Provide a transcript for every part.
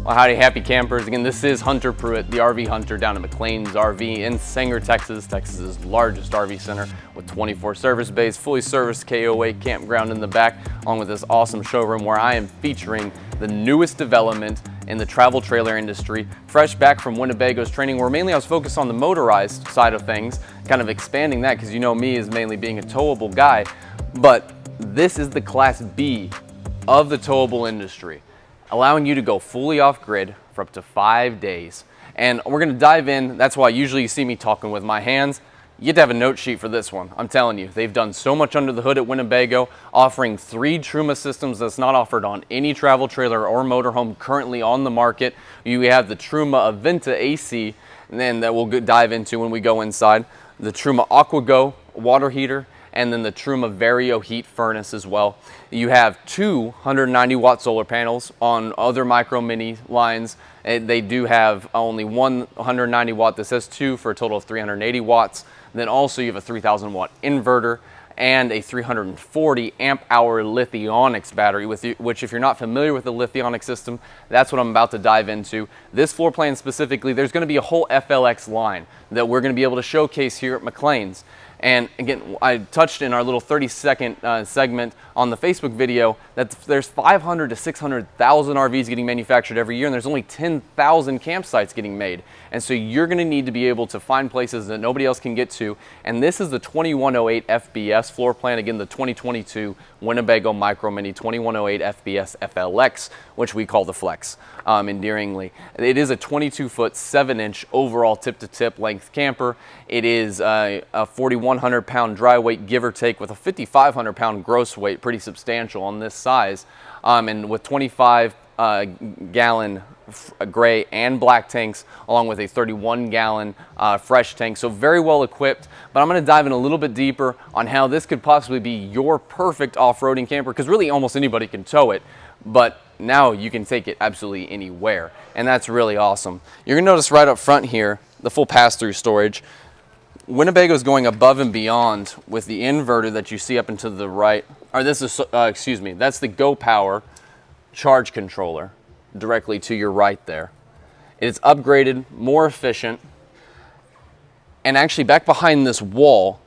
Well, howdy, happy campers. Again, this is Hunter Pruitt, the RV Hunter down at McLean's RV in Sanger, Texas. Texas's largest RV center with 24 service bays, fully serviced KOA campground in the back, along with this awesome showroom where I am featuring the newest development in the travel trailer industry. Fresh back from Winnebago's training, where mainly I was focused on the motorized side of things, kind of expanding that because you know me as mainly being a towable guy. But this is the Class B of the towable industry, allowing you to go fully off-grid for up to 5 days. And we're gonna dive in. That's why usually you see me talking with my hands. You get to have a note sheet for this one. I'm telling you, they've done so much under the hood at Winnebago, offering 3 Truma systems that's not offered on any travel trailer or motorhome currently on the market. You have the Truma AC, and then that we'll dive into when we go inside. The Truma AquaGo water heater, and then the Truma Vario heat furnace as well. You have 2 190-watt solar panels on other micro mini lines. They do have only one 190-watt. This has 2 for a total of 380 watts. Then also you have a 3,000-watt inverter and a 340 amp hour Lithionics battery, which if you're not familiar with the Lithionics system, that's what I'm about to dive into. This floor plan specifically, there's gonna be a whole FLX line that we're gonna be able to showcase here at McLean's. And again, I touched in our little 30-second segment on the Facebook video that there's 500 to 600,000 RVs getting manufactured every year, and there's only 10,000 campsites getting made. And so you're gonna need to be able to find places that nobody else can get to. And this is the 2108 FBS floor plan. Again, the 2022 Winnebago Micro Mini 2108 FBS FLX, which we call the Flex, endearingly. It is a 22-foot, 7-inch overall tip-to-tip length camper. It is a 4,100-pound dry weight, give or take, with a 5,500-pound gross weight, pretty substantial on this size, and with 25-gallon gray and black tanks, along with a 31-gallon fresh tank. So very well equipped. But I'm going to dive in a little bit deeper on how this could possibly be your perfect off-roading camper, because really almost anybody can tow it, but now you can take it absolutely anywhere, and that's really awesome. You're going to notice right up front here the full pass-through storage. Winnebago is going above and beyond with the inverter that you see up and to the right. Or this is, excuse me, that's the Go Power charge controller directly to your right there. It's upgraded, more efficient, and actually back behind this wall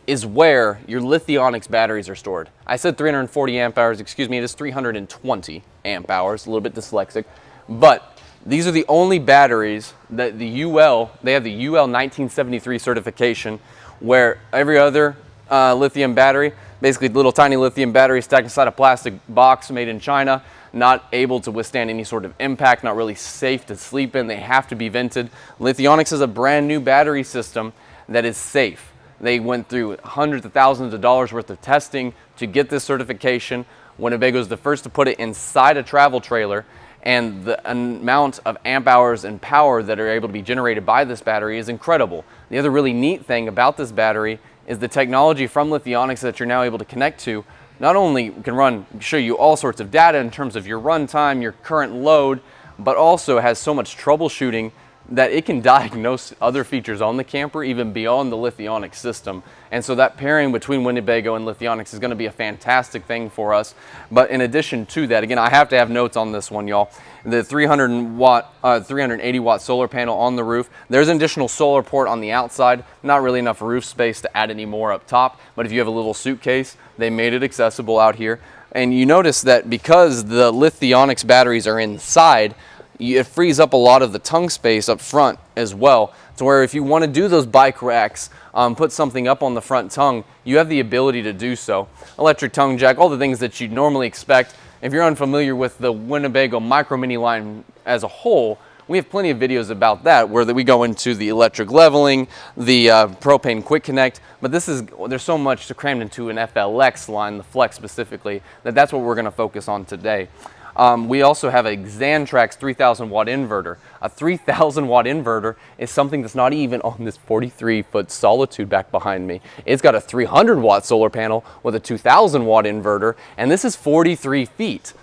is where your Lithionics batteries are stored. I said 340 amp hours, excuse me, it is 320 amp hours, a little bit dyslexic, but these are the only batteries that they have the UL 1973 certification, where every other lithium battery, basically little tiny lithium battery stacked inside a plastic box made in China, not able to withstand any sort of impact, not really safe to sleep in. They have to be vented. Lithionics is a brand new battery system that is safe. They went through hundreds of thousands of dollars worth of testing to get this certification. Winnebago is the first to put it inside a travel trailer, and the amount of amp hours and power that are able to be generated by this battery is incredible. The other really neat thing about this battery is the technology from Lithionics that you're now able to connect to. Not only can show you all sorts of data in terms of your run time, your current load, but also has so much troubleshooting that it can diagnose other features on the camper even beyond the Lithionics system. And so that pairing between Winnebago and Lithionics is going to be a fantastic thing for us. But in addition to that, again, I have to have notes on this one, y'all. The 380 watt solar panel on the roof. There's an additional solar port on the outside. Not really enough roof space to add any more up top, but if you have a little suitcase, they made it accessible out here. And you notice that because the Lithionics batteries are inside, it frees up a lot of the tongue space up front as well, to where if you want to do those bike racks, put something up on the front tongue, you have the ability to do so. Electric tongue jack, all the things that you'd normally expect. If you're unfamiliar with the Winnebago Micro Mini line as a whole, we have plenty of videos about that where we go into the electric leveling, the propane quick connect, but there's so much crammed into an FLX line, the Flex specifically, that's what we're going to focus on today. We also have a Xantrax 3,000 watt inverter. A 3,000 watt inverter is something that's not even on this 43-foot Solitude back behind me. It's got a 300 watt solar panel with a 2,000 watt inverter, and this is 43 feet.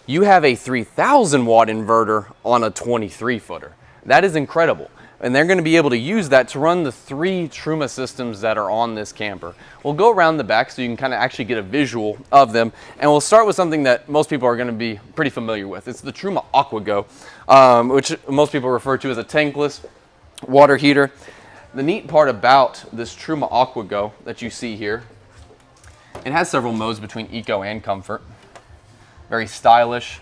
You have a 3,000 watt inverter on a 23-footer. That is incredible. and they're going to be able to use that to run the 3 Truma systems that are on this camper. We'll go around the back so you can kind of actually get a visual of them, and we'll start with something that most people are going to be pretty familiar with. It's the Truma AquaGo, which most people refer to as a tankless water heater. The neat part about this Truma AquaGo that you see here, it has several modes between eco and comfort. Very stylish,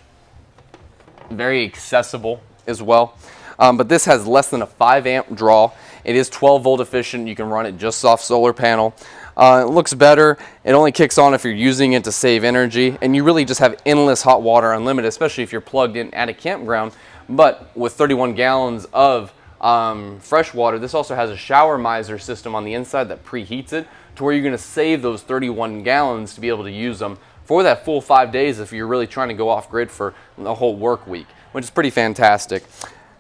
very accessible as well. But this has less than a 5 amp draw. It is 12 volt efficient. You can run it just off solar panel. It looks better. It only kicks on if you're using it to save energy, and you really just have endless hot water, unlimited, especially if you're plugged in at a campground. But with 31 gallons of fresh water, this also has a shower miser system on the inside that preheats it to where you're going to save those 31 gallons to be able to use them for that full 5 days if you're really trying to go off grid for the whole work week, which is pretty fantastic.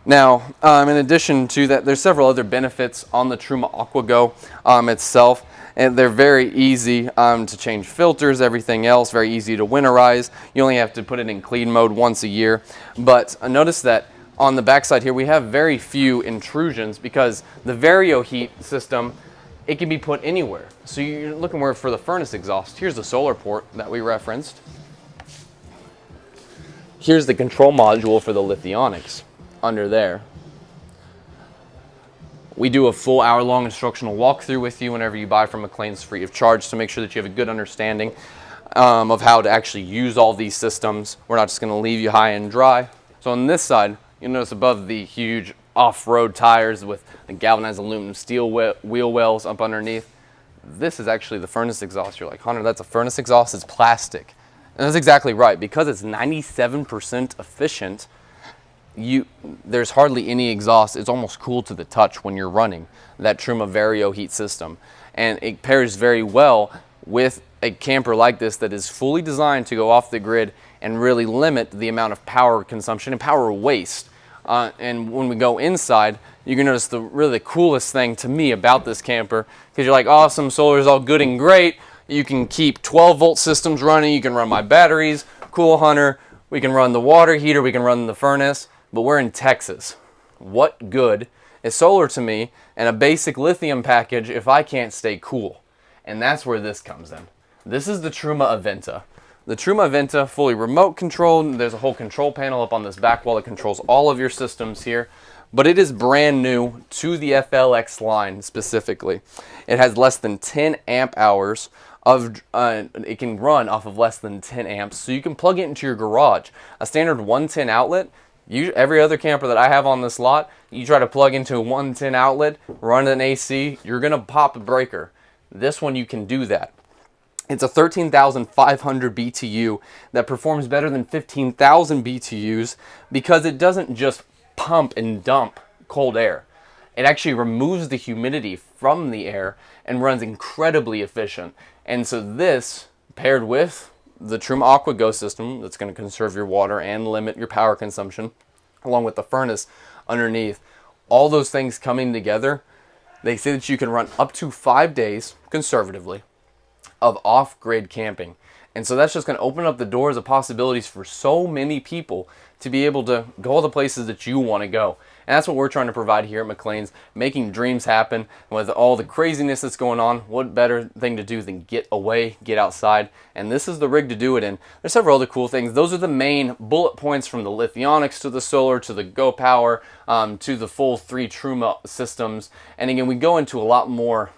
Now, in addition to that, there's several other benefits on the Truma AquaGo itself, and they're very easy to change filters, everything else, very easy to winterize. You only have to put it in clean mode once a year. But notice that on the backside here, we have very few intrusions because the VarioHeat system, it can be put anywhere. So you're looking for the furnace exhaust. Here's the solar port that we referenced. Here's the control module for the lithionics under there. We do a full hour-long instructional walkthrough with you whenever you buy from McLean's free of charge to make sure that you have a good understanding of how to actually use all these systems. We're not just going to leave you high and dry. So on this side, you'll notice above the huge off-road tires with the galvanized aluminum steel wheel wells up underneath, this is actually the furnace exhaust. You're like, Hunter, that's a furnace exhaust? It's plastic. And that's exactly right. Because it's 97% efficient, there's hardly any exhaust. It's almost cool to the touch when you're running that Truma VarioHeat system. And it pairs very well with a camper like this that is fully designed to go off the grid and really limit the amount of power consumption and power waste. And when we go inside, you can notice the coolest thing to me about this camper, because you're like, awesome, solar is all good and great. You can keep 12 volt systems running. You can run my batteries. Cool, Hunter. We can run the water heater. We can run the furnace. But we're in Texas. What good is solar to me and a basic lithium package if I can't stay cool? And that's where this comes in. This is the Truma Aventa. The Truma Aventa, fully remote controlled. There's a whole control panel up on this back wall that controls all of your systems here. But it is brand new to the FLX line specifically. It has less than 10 amp hours of, it can run off of less than 10 amps. So you can plug it into your garage. A standard 110 outlet, every other camper that I have on this lot, you try to plug into a 110 outlet, run an AC, you're going to pop a breaker. This one, you can do that. It's a 13,500 BTU that performs better than 15,000 BTUs because it doesn't just pump and dump cold air. It actually removes the humidity from the air and runs incredibly efficient. And so this, paired with the Truma AquaGo system that's going to conserve your water and limit your power consumption, along with the furnace underneath, all those things coming together, they say that you can run up to 5 days, conservatively, of off-grid camping. And so that's just going to open up the doors of possibilities for so many people to be able to go all the places that you want to go. And that's what we're trying to provide here at McLean's, making dreams happen. With all the craziness that's going on, what better thing to do than get away, get outside? And this is the rig to do it in. There's several other cool things. Those are the main bullet points, from the lithionics to the solar to the Go Power to the full 3 Truma systems. And again, we go into a lot more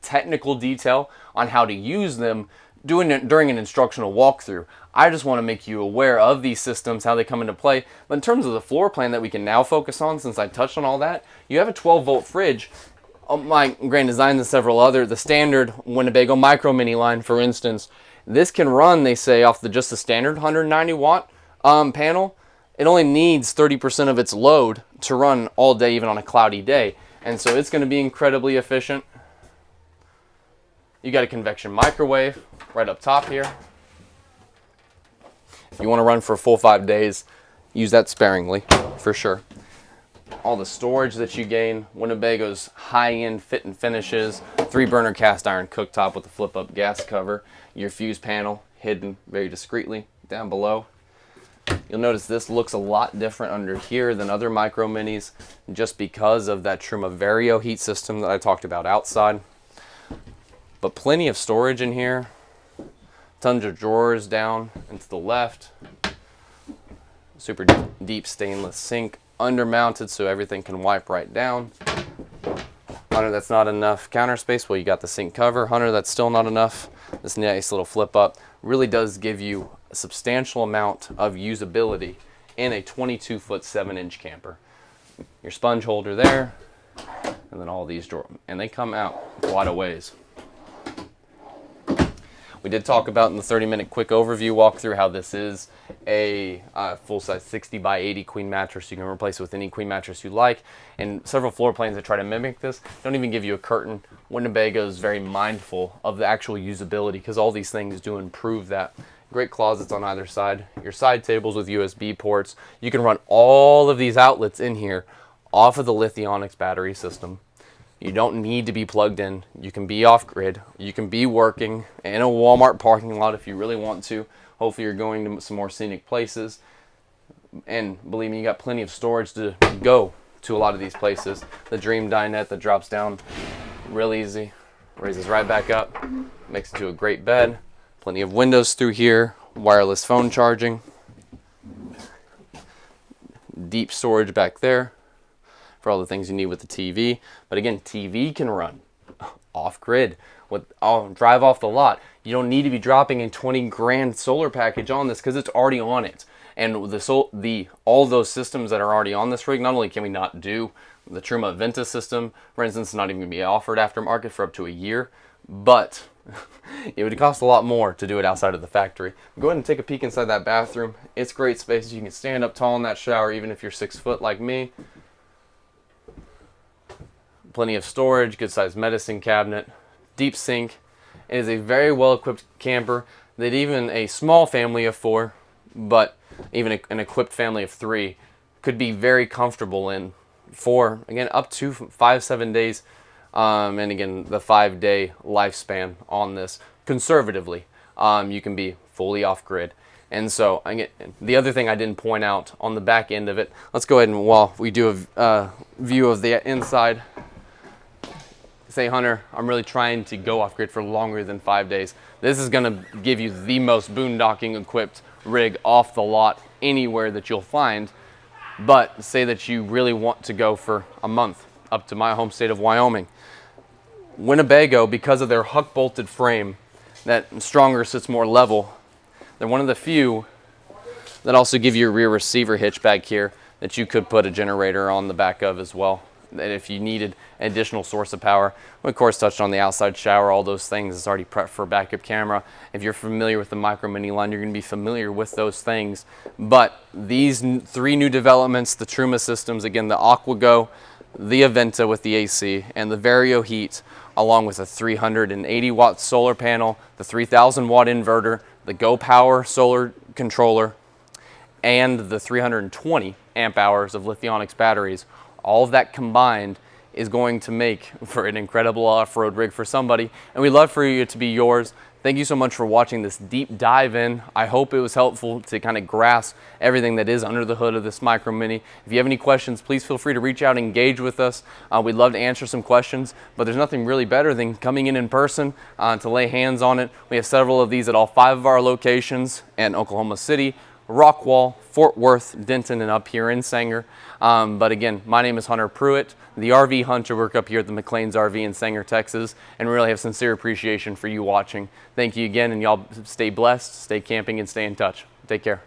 technical detail on how to use them during an instructional walkthrough. I just want to make you aware of these systems, how they come into play. But in terms of the floor plan that we can now focus on, since I touched on all that, you have a 12 volt fridge. My Grand Designs and several other, the standard Winnebago Micro Mini line, for instance, this can run, they say, off just the standard 190 watt panel. It only needs 30% of its load to run all day, even on a cloudy day. And so it's going to be incredibly efficient. You got a convection microwave right up top here. If you want to run for a full 5 days, use that sparingly, for sure. All the storage that you gain, Winnebago's high-end fit and finishes, 3-burner cast iron cooktop with a flip-up gas cover, your fuse panel hidden very discreetly down below. You'll notice this looks a lot different under here than other micro minis just because of that Truma Vario heat system that I talked about outside. But plenty of storage in here. Tons of drawers down and to the left. Super deep stainless sink, undermounted so everything can wipe right down. Hunter, that's not enough counter space. Well, you got the sink cover. Hunter, that's still not enough. This nice little flip up really does give you a substantial amount of usability in a 22-foot 7-inch camper. Your sponge holder there, and then all these drawers, and they come out a lot of ways. We did talk about in the 30-minute quick overview walkthrough how this is a full-size 60 by 80 queen mattress. You can replace it with any queen mattress you like. And several floor plans that try to mimic this don't even give you a curtain. Winnebago is very mindful of the actual usability because all these things do improve that. Great closets on either side. Your side tables with USB ports. You can run all of these outlets in here off of the Lithionics battery system. You don't need to be plugged in. You can be off grid. You can be working in a Walmart parking lot if you really want to. Hopefully you're going to some more scenic places. And believe me, you got plenty of storage to go to a lot of these places. The Dream dinette that drops down real easy, raises right back up, makes it to a great bed. Plenty of windows through here, wireless phone charging. Deep storage back there for all the things you need with the TV. But again, TV can run off-grid. Drive off the lot. You don't need to be dropping a 20 grand solar package on this because it's already on it. And all those systems that are already on this rig, not only can we not do the Truma Venta system, for instance, it's not even going to be offered aftermarket for up to a year, but it would cost a lot more to do it outside of the factory. Go ahead and take a peek inside that bathroom. It's great space. You can stand up tall in that shower even if you're 6 foot like me. Plenty of storage, good sized medicine cabinet, deep sink. It is a very well equipped camper that even a small family of 4, but even an equipped family of 3 could be very comfortable in for, again, up to 5-7 days. And again, the 5-day lifespan on this conservatively. You can be fully off grid. And so again, the other thing I didn't point out on the back end of it, let's go ahead and while we do a view of the inside, say, Hunter, I'm really trying to go off grid for longer than 5 days. This is going to give you the most boondocking equipped rig off the lot anywhere that you'll find. But say that you really want to go for a month up to my home state of Wyoming. Winnebago, because of their huck bolted frame that stronger sits more level, they're one of the few that also give you a rear receiver hitch back here that you could put a generator on the back of as well, that if you needed an additional source of power. We of course touched on the outside shower, all those things. It's already prepped for a backup camera. If you're familiar with the Micro Mini line, you're going to be familiar with those things. But these 3 new developments, the Truma systems, again, the AquaGo, the Aventa with the AC, and the Vario Heat, along with a 380 watt solar panel, the 3000 watt inverter, the Go Power solar controller, and the 320 amp hours of Lithionics batteries. All of that combined is going to make for an incredible off-road rig for somebody, and we'd love for you to be yours. Thank you so much for watching this deep dive in. I hope it was helpful to kind of grasp everything that is under the hood of this Micro Mini. If you have any questions, please feel free to reach out and engage with us. We'd love to answer some questions, but there's nothing really better than coming in person to lay hands on it. We have several of these at all 5 of our locations in Oklahoma City, Rockwall, Fort Worth, Denton, and up here in Sanger. But again, my name is Hunter Pruitt, the RV Hunter. Work up here at the McLean's RV in Sanger, Texas, and really have sincere appreciation for you watching. Thank you again, and y'all stay blessed, stay camping, and stay in touch. Take care.